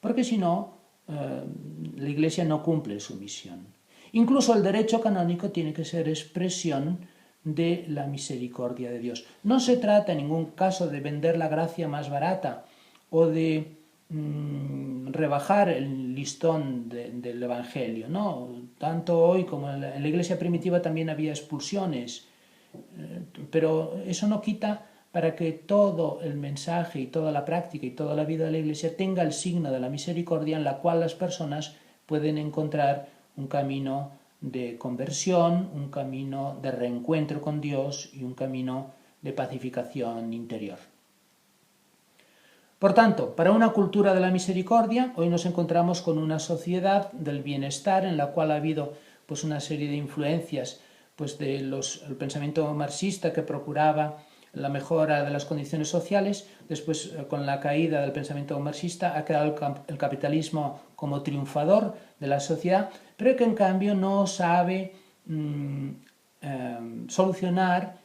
Porque si no, la Iglesia no cumple su misión. Incluso el derecho canónico tiene que ser expresión de la misericordia de Dios. No se trata en ningún caso de vender la gracia más barata o de rebajar el listón del Evangelio, ¿no? Tanto hoy como en la Iglesia primitiva también había expulsiones, pero eso no quita para que todo el mensaje y toda la práctica y toda la vida de la Iglesia tenga el signo de la misericordia en la cual las personas pueden encontrar un camino de conversión, un camino de reencuentro con Dios y un camino de pacificación interior. Por tanto, para una cultura de la misericordia, hoy nos encontramos con una sociedad del bienestar en la cual ha habido pues, una serie de influencias pues, el pensamiento marxista que procuraba la mejora de las condiciones sociales. Después, con la caída del pensamiento marxista, ha quedado el capitalismo como triunfador de la sociedad, pero que en cambio no sabe solucionar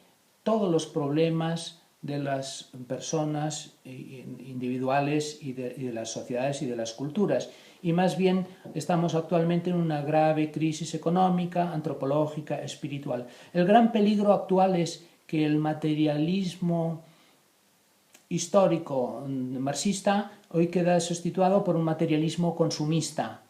todos los problemas de las personas individuales y de las sociedades y de las culturas. Y más bien estamos actualmente en una grave crisis económica, antropológica, espiritual. El gran peligro actual es que el materialismo histórico marxista hoy queda sustituido por un materialismo consumista,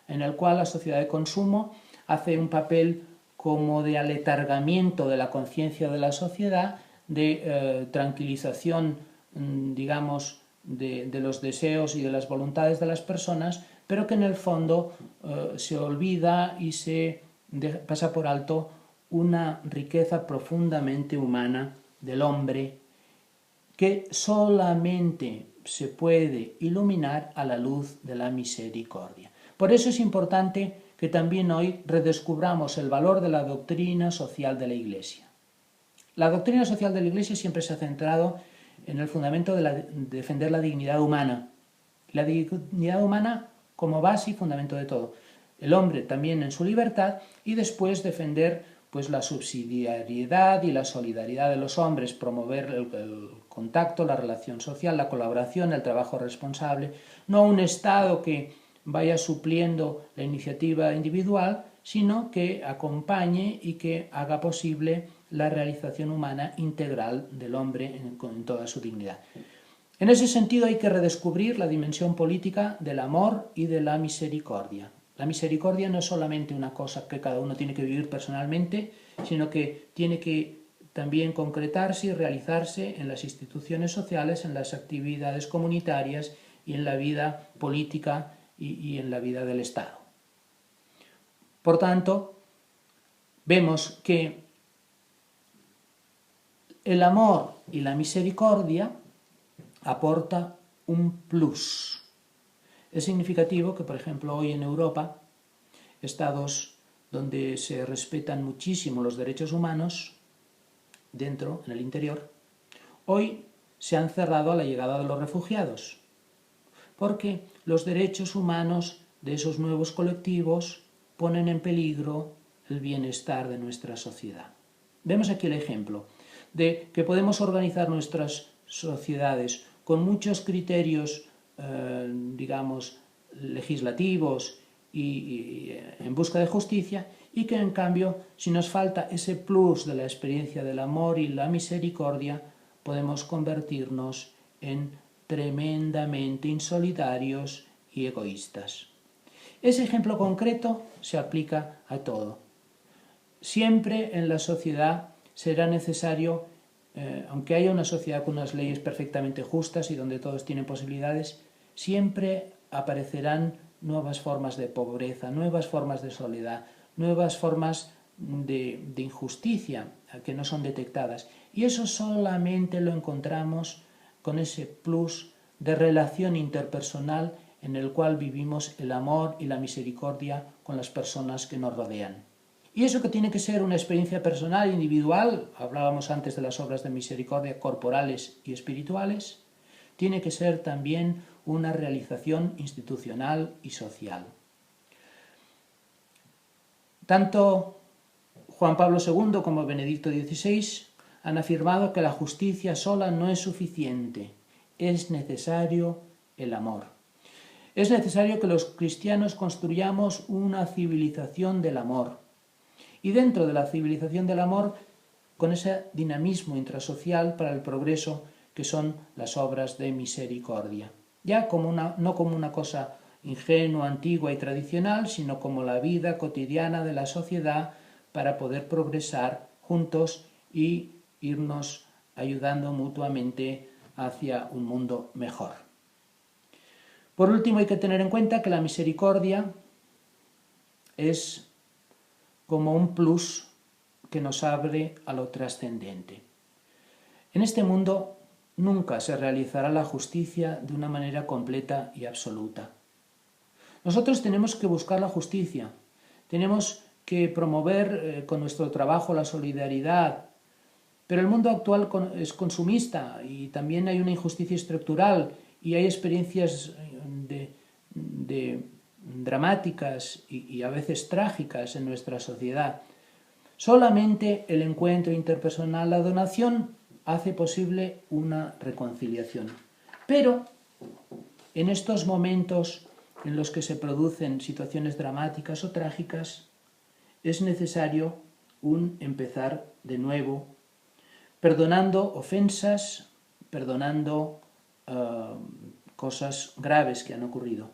en el cual la sociedad de consumo hace un papel como de aletargamiento de la conciencia de la sociedad, de tranquilización, digamos, de los deseos y de las voluntades de las personas, pero que en el fondo se olvida y se pasa por alto una riqueza profundamente humana del hombre que solamente se puede iluminar a la luz de la misericordia. Por eso es importante que también hoy redescubramos el valor de la doctrina social de la Iglesia. La doctrina social de la Iglesia siempre se ha centrado en el fundamento de defender la dignidad humana. La dignidad humana como base y fundamento de todo. El hombre también en su libertad y después defender pues, la subsidiariedad y la solidaridad de los hombres, promover el contacto, la relación social, la colaboración, el trabajo responsable, no un Estado que vaya supliendo la iniciativa individual, sino que acompañe y que haga posible la realización humana integral del hombre en toda su dignidad. En ese sentido hay que redescubrir la dimensión política del amor y de la misericordia. La misericordia no es solamente una cosa que cada uno tiene que vivir personalmente, sino que tiene que también concretarse y realizarse en las instituciones sociales, en las actividades comunitarias y en la vida política y en la vida del Estado. Por tanto, vemos que el amor y la misericordia aporta un plus. Es significativo que, por ejemplo, hoy en Europa, estados donde se respetan muchísimo los derechos humanos, dentro, en el interior, hoy se han cerrado a la llegada de los refugiados, porque los derechos humanos de esos nuevos colectivos ponen en peligro el bienestar de nuestra sociedad. Vemos aquí el ejemplo de que podemos organizar nuestras sociedades con muchos criterios, digamos, legislativos y en busca de justicia, y que en cambio, si nos falta ese plus de la experiencia del amor y la misericordia, podemos convertirnos en tremendamente insolidarios y egoístas. Ese ejemplo concreto se aplica a todo. Siempre en la sociedad será necesario, aunque haya una sociedad con unas leyes perfectamente justas y donde todos tienen posibilidades, siempre aparecerán nuevas formas de pobreza, nuevas formas de soledad, nuevas formas de injusticia que no son detectadas. Y eso solamente lo encontramos con ese plus de relación interpersonal en el cual vivimos el amor y la misericordia con las personas que nos rodean. Y eso que tiene que ser una experiencia personal, individual, hablábamos antes de las obras de misericordia corporales y espirituales, tiene que ser también una realización institucional y social. Tanto Juan Pablo II como Benedicto XVI han afirmado que la justicia sola no es suficiente, es necesario el amor. Es necesario que los cristianos construyamos una civilización del amor. Y dentro de la civilización del amor, con ese dinamismo intrasocial para el progreso que son las obras de misericordia. Ya no como una cosa ingenua, antigua y tradicional, sino como la vida cotidiana de la sociedad para poder progresar juntos y irnos ayudando mutuamente hacia un mundo mejor. Por último, hay que tener en cuenta que la misericordia es como un plus que nos abre a lo trascendente. En este mundo nunca se realizará la justicia de una manera completa y absoluta. Nosotros tenemos que buscar la justicia, tenemos que promover con nuestro trabajo la solidaridad, pero el mundo actual es consumista y también hay una injusticia estructural y hay experiencias dramáticas y a veces trágicas en nuestra sociedad. Solamente el encuentro interpersonal, la donación, hace posible una reconciliación. Pero en estos momentos en los que se producen situaciones dramáticas o trágicas, es necesario un empezar de nuevo, perdonando ofensas, perdonando cosas graves que han ocurrido.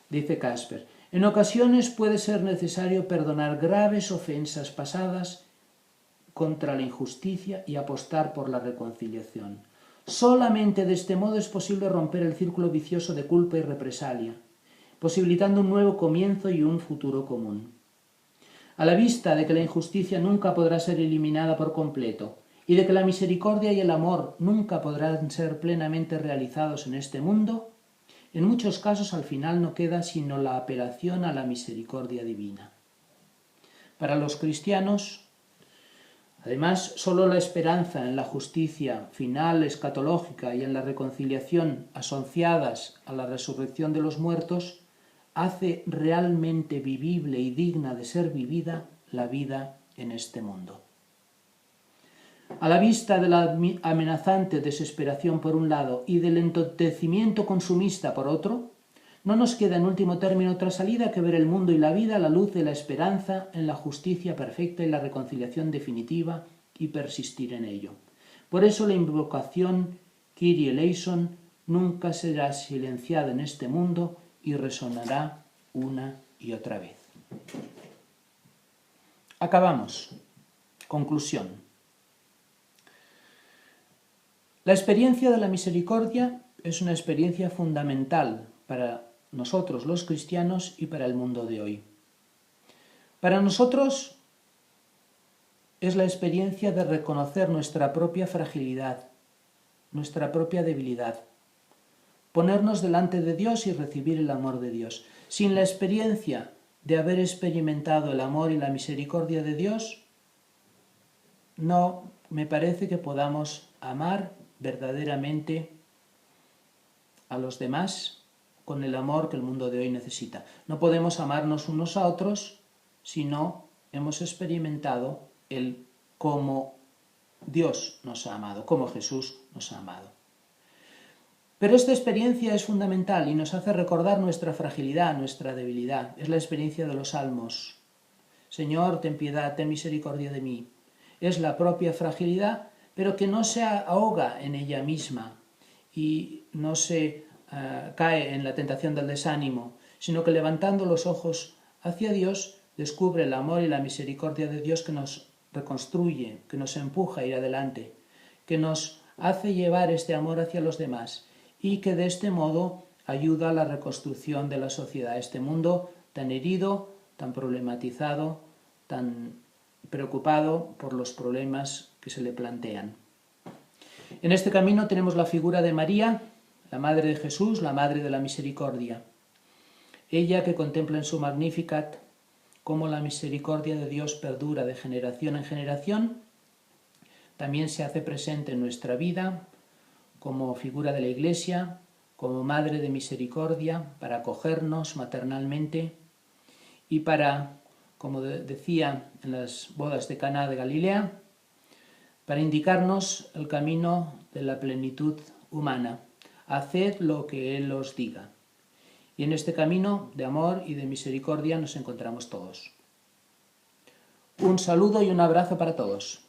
Dice Casper, en ocasiones puede ser necesario perdonar graves ofensas pasadas contra la injusticia y apostar por la reconciliación. Solamente de este modo es posible romper el círculo vicioso de culpa y represalia, posibilitando un nuevo comienzo y un futuro común. A la vista de que la injusticia nunca podrá ser eliminada por completo y de que la misericordia y el amor nunca podrán ser plenamente realizados en este mundo, en muchos casos al final no queda sino la apelación a la misericordia divina. Para los cristianos, además, solo la esperanza en la justicia final escatológica y en la reconciliación asociadas a la resurrección de los muertos hace realmente vivible y digna de ser vivida la vida en este mundo. A la vista de la amenazante desesperación por un lado y del entontecimiento consumista por otro, no nos queda en último término otra salida que ver el mundo y la vida a la luz de la esperanza en la justicia perfecta y la reconciliación definitiva y persistir en ello. Por eso la invocación Kyrie eleison nunca será silenciada en este mundo y resonará una y otra vez. Acabamos. Conclusión. La experiencia de la misericordia es una experiencia fundamental para nosotros los cristianos y para el mundo de hoy. Para nosotros es la experiencia de reconocer nuestra propia fragilidad, nuestra propia debilidad, ponernos delante de Dios y recibir el amor de Dios. Sin la experiencia de haber experimentado el amor y la misericordia de Dios, no me parece que podamos amar verdaderamente a los demás con el amor que el mundo de hoy necesita. No podemos amarnos unos a otros si no hemos experimentado el cómo Dios nos ha amado, cómo Jesús nos ha amado. Pero esta experiencia es fundamental y nos hace recordar nuestra fragilidad, nuestra debilidad. Es la experiencia de los salmos. Señor, ten piedad, ten misericordia de mí. Es la propia fragilidad, pero que no se ahoga en ella misma y no se cae en la tentación del desánimo, sino que levantando los ojos hacia Dios, descubre el amor y la misericordia de Dios que nos reconstruye, que nos empuja a ir adelante, que nos hace llevar este amor hacia los demás y que de este modo ayuda a la reconstrucción de la sociedad, este mundo tan herido, tan problematizado, tan preocupado por los problemas que se le plantean. En este camino tenemos la figura de María, la Madre de Jesús, la Madre de la Misericordia. Ella que contempla en su Magnificat cómo la misericordia de Dios perdura de generación en generación, también se hace presente en nuestra vida como figura de la Iglesia, como Madre de Misericordia, para acogernos maternalmente y para, como decía en las bodas de Caná de Galilea, para indicarnos el camino de la plenitud humana. Haced lo que Él os diga. Y en este camino de amor y de misericordia nos encontramos todos. Un saludo y un abrazo para todos.